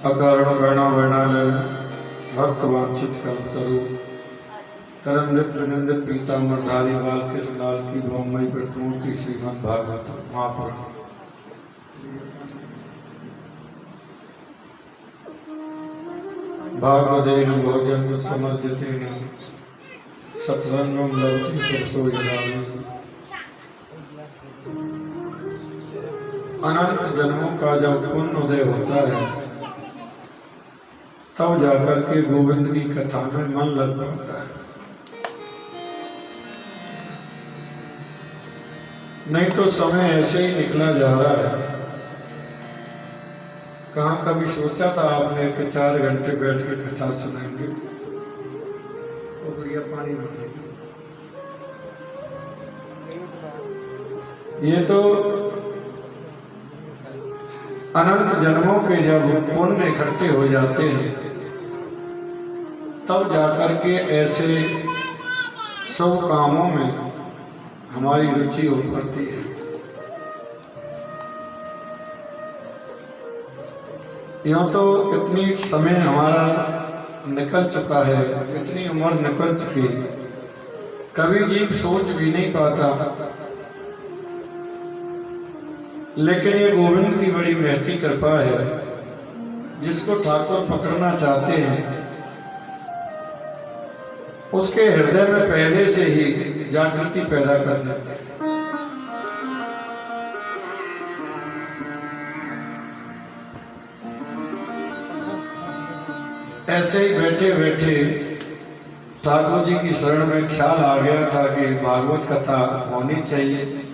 अकारण वर्णालय भक्त वांछित कल्पतरु तरंगित विनंदित पीताम्बरधारी बाल कृष्ण लाल की ब्रह्मयी प्रतिमूर्ति श्रीमद् भागवत महापुराण। भागवदेन भोजन समर्जितेन सत्संगम लभते पुरुषो यदामि। अनंत जन्मों का जब पुण्य उदय होता है तब जाकर के गोविंद की कथा में मन लग पाता है, नहीं तो समय ऐसे ही निकला जा रहा है। कहाँ कभी सोचा था आपने कि 4 घंटे बैठ के कथा सुनेंगे? तो बढ़िया पानी भर लेंगे। ये तो अनंत जन्मों के जब पुण्य इकट्ठे हो जाते हैं तब जाकर के ऐसे सब कामों में हमारी रुचि हो पाती है। यूँ तो इतनी समय हमारा निकल चुका है, इतनी उम्र निकल चुकी, कभी जीव सोच भी नहीं पाता। लेकिन ये गोविंद की बड़ी महती कृपा है, जिसको ठाकुर पकड़ना चाहते हैं उसके हृदय में पहले से ही जागृति पैदा कर देते हैं। ऐसे ही बैठे बैठे ठाकुर जी की शरण में ख्याल आ गया था कि भागवत कथा होनी चाहिए।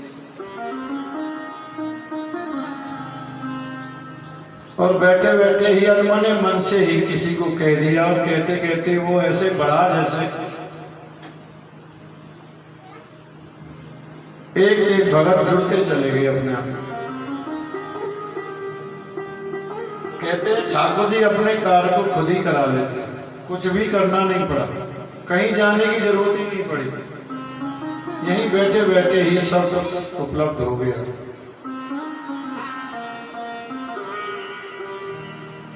और बैठे बैठे ही अनमने मन से ही किसी को कह दिया, और कहते कहते वो ऐसे बढ़ा जैसे एक एक भगत जुड़ते चले गए अपने आप। कहते ठाकुर जी अपने कार्य को खुद ही करा लेते, कुछ भी करना नहीं पड़ा, कहीं जाने की जरूरत ही नहीं पड़ी, यहीं बैठे बैठे ही सब कुछ उपलब्ध हो गया।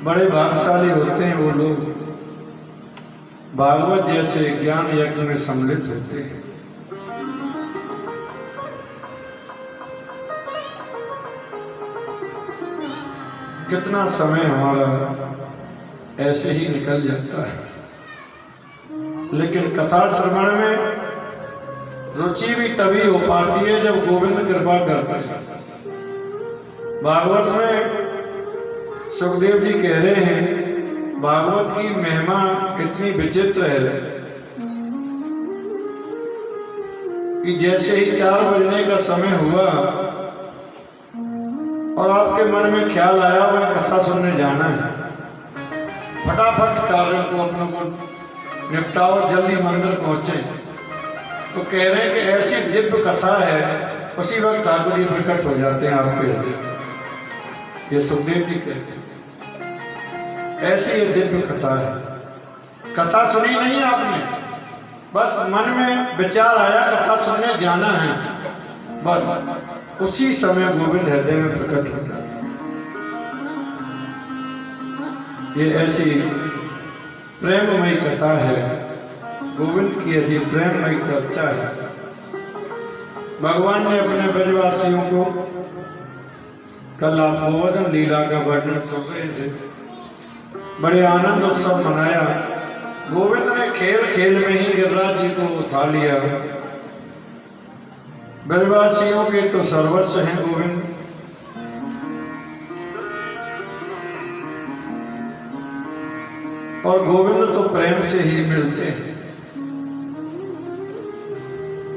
बड़े भाग्यशाली होते हैं वो लोग भागवत जैसे ज्ञान यज्ञ में सम्मिलित होते हैं। कितना समय हमारा ऐसे ही निकल जाता है, लेकिन कथा श्रवण में रुचि भी तभी हो पाती है जब गोविंद कृपा करते हैं। भागवत में सुखदेव जी कह रहे हैं, भागवत की महिमा इतनी विचित्र है कि जैसे ही 4 बजने का समय हुआ और आपके मन में ख्याल आया वह कथा सुनने जाना है, फटाफट कार्यों को अपनों को निपटाओ, जल्दी मंदिर पहुंचे। तो कह रहे हैं कि ऐसी दिव्य कथा है, उसी वक्त ठाकुर जी प्रकट हो जाते हैं आपके हृदय। ये सुखदेव जी कहते हैं ऐसी ये दिव्य कथा है। कथा सुनी नहीं आपने, बस मन में विचार आया कथा सुनने जाना है, बस उसी समय गोविंद हृदय में प्रकट हो जाता है। ये ऐसी प्रेममयी कथा है, गोविंद की ऐसी प्रेममयी चर्चा है। भगवान ने अपने ब्रजवासियों को, कल आप गोवर्धन लीला का वर्णन सुन रहे थे, बड़े आनंद उत्सव मनाया। गोविंद ने खेल खेल में ही गिरिराज जी को उठा लिया। ब्रजवासियों के तो सर्वस्व हैं गोविंद, और गोविंद तो प्रेम से ही मिलते हैं।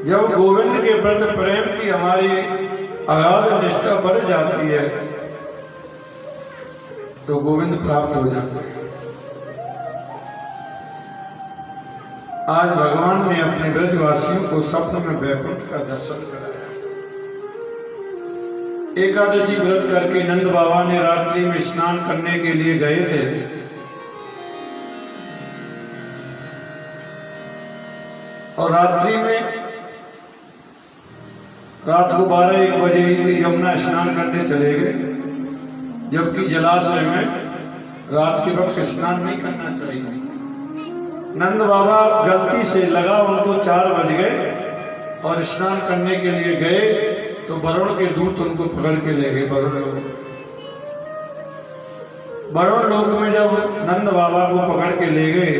जब गोविंद के प्रति प्रेम की हमारी अगाध निष्ठा बढ़ जाती है तो गोविंद प्राप्त हो जाते हैं। आज भगवान ने अपने ब्रजवासियों को स्वप्न में वैकुंठ का दर्शन कराया। एकादशी व्रत करके नंद बाबा ने रात्रि में स्नान करने के लिए गए थे, और रात्रि में रात को 12-1 बजे यमुना स्नान करने चले गए, जबकि जलाशय में रात के वक्त स्नान नहीं करना चाहिए। नंद बाबा गलती से लगा उनको 4 बज गए और स्नान करने के लिए गए तो वरुण के दूत उनको पकड़ के ले गए वरुण लोक में जब नंद बाबा को पकड़ के ले गए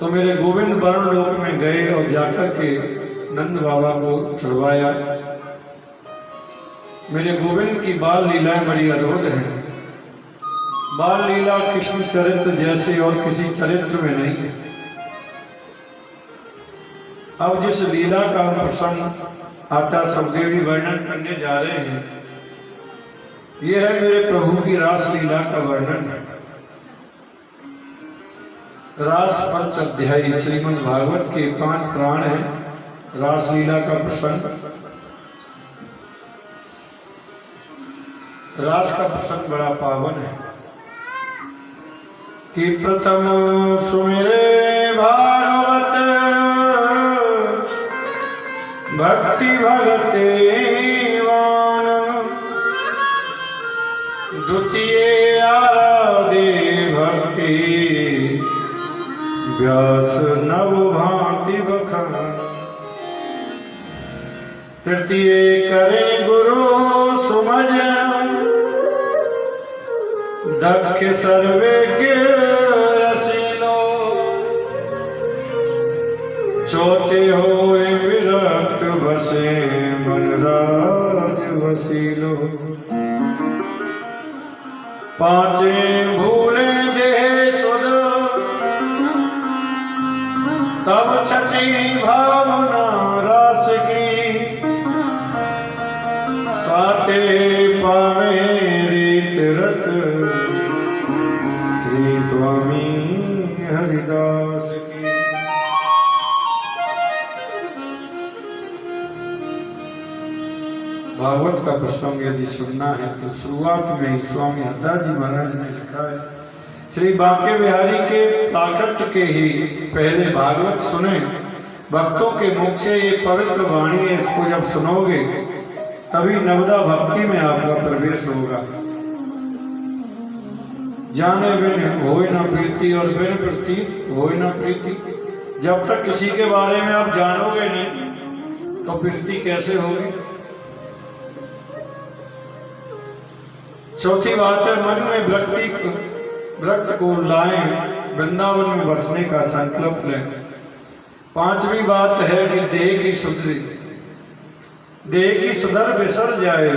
तो मेरे गोविंद वरुण लोक में गए और जाकर के नंद बाबा को छुड़वाया। मेरे गोविंद की बाल लीलाएं बड़ी अद्भुत हैं। बाल लीला कृष्ण चरित्र जैसे और किसी चरित्र में नहीं है। अब जिस लीला का प्रसंग आचार्य सुखदेव जी वर्णन करने जा रहे हैं, यह है मेरे प्रभु की रास लीला का वर्णन है। रास पंच अध्यायी श्रीमद् भागवत के 5 पुराण हैं। रास लीला का प्रसंग, रास का प्रसंग बड़ा पावन है कि प्रथम सुमिरे भागवत भक्ति भगते वान, द्वितीय आराधे भक्ति व्यास नव भांति बखान, तृतीय करे गुरु सुमझ दक्ष सर्वेज्ञ रसीलो, चौथे होए विरक्त बसे मन राज वसीलो, पांचे भूले देह सुध तब छठी भावना रास की, साते पावे रीत रस श्री स्वामी हरिदास की। भागवत का प्रसंग यदि सुनना है तो शुरुआत में ही स्वामी हरिदास जी महाराज ने लिखा है, श्री बांके बिहारी के प्राकट्य के ही पहले भागवत सुने। भक्तों के मुख से ये पवित्र वाणी है, इसको जब सुनोगे तभी नवदा भक्ति में आपका प्रवेश होगा। जाने बिन होए ना प्रीति और बिन प्रतीत होए ना प्रीति। जब तक किसी के बारे में आप जानोगे नहीं तो प्रीति कैसे होगी। चौथी बात है, मन में व्रत को लाएं, वृंदावन में बसने का संकल्प लें। पांचवी बात है कि देह की सुधरी, देह की सुधर बिसर जाए।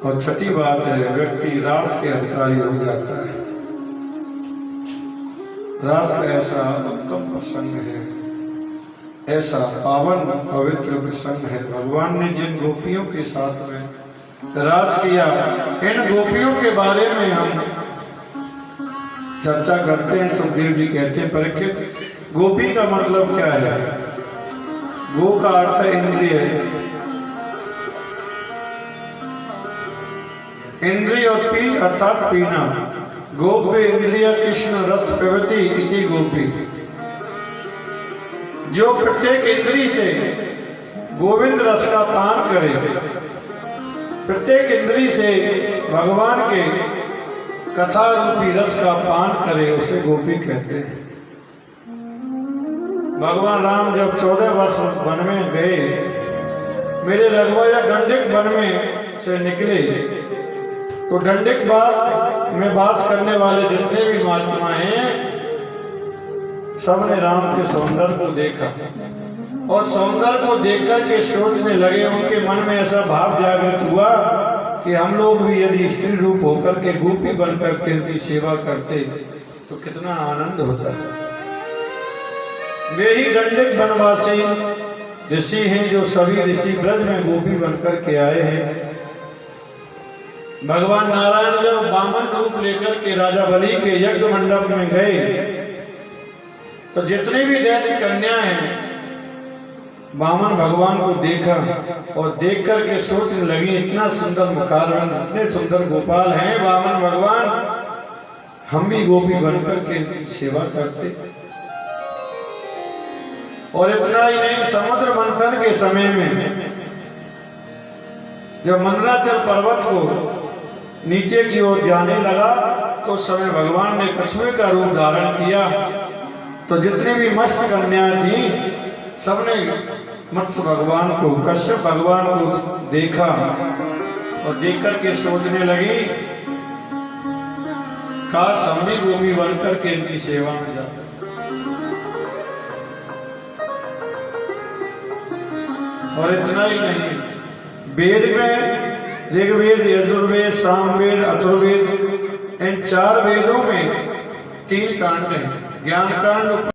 और छठी बात है, व्यक्ति रास के अधिकारी हो जाता है। रास का ऐसा उत्तम प्रसंग है, ऐसा पावन पवित्र प्रसंग है। भगवान ने जिन गोपियों के साथ में रास किया, इन गोपियों के बारे में हम चर्चा करते हैं। सुखदेव जी कहते हैं, परीक्षित गोपी का मतलब क्या है? गो का अर्थ है इंद्रिय, इंद्रिय और पी अर्थात पीना। गोप्य इंद्रिय कृष्ण रस प्रवृत्ति इति गोपी। जो प्रत्येक इंद्रिय से गोविंद रस का पान करे, प्रत्येक इंद्रिय से भगवान के कथा रूपी रस का पान करे, उसे गोपी कहते हैं। भगवान राम जब 14 वर्ष वन में गए, मेरे रघुवंश दंडिक वन में से निकले तो दंडिक में वास करने वाले जितने भी महात्मा हैं, सबने राम के सौंदर्य को देखा और सौंदर्य को देखकर के सोचने लगे। उनके मन में ऐसा भाव जागृत हुआ कि हम लोग भी यदि स्त्री रूप होकर के गोपी बनकर के उनकी सेवा करते तो कितना आनंद होता है। वे ही दंडिक वनवासी ऋषि हैं जो सभी ऋषि ब्रज में गोपी बनकर के आए हैं। भगवान नारायण जब वामन रूप लेकर के राजा बलि के यज्ञ मंडप में गए तो जितनी भी दैत्य कन्या हैं, वामन भगवान को देखा और देख करके सोचने लगी, इतना सुंदर मुखारविंद, इतने सुंदर गोपाल हैं वामन भगवान, हम भी गोपी बनकर के इनकी सेवा करते। और इतना ही नहीं, समुद्र मंथन के समय में जब मंदराचल पर्वत को नीचे की ओर जाने लगा तो उस समय भगवान ने कछुए का रूप धारण किया। तो जितने भी मत्स्य कन्याएं थी सबने मत्स्य भगवान को, कश्यप भगवान को देखा और देख करके सोचने लगी काश हम भी भूमि बनकर के इनकी सेवा में जाते। और इतना ही नहीं, वेद में ऋग्वेद, यजुर्वेद, सामवेद, अथर्ववेद, इन 4 वेदों में 3 कांड हैं। ज्ञान कांड,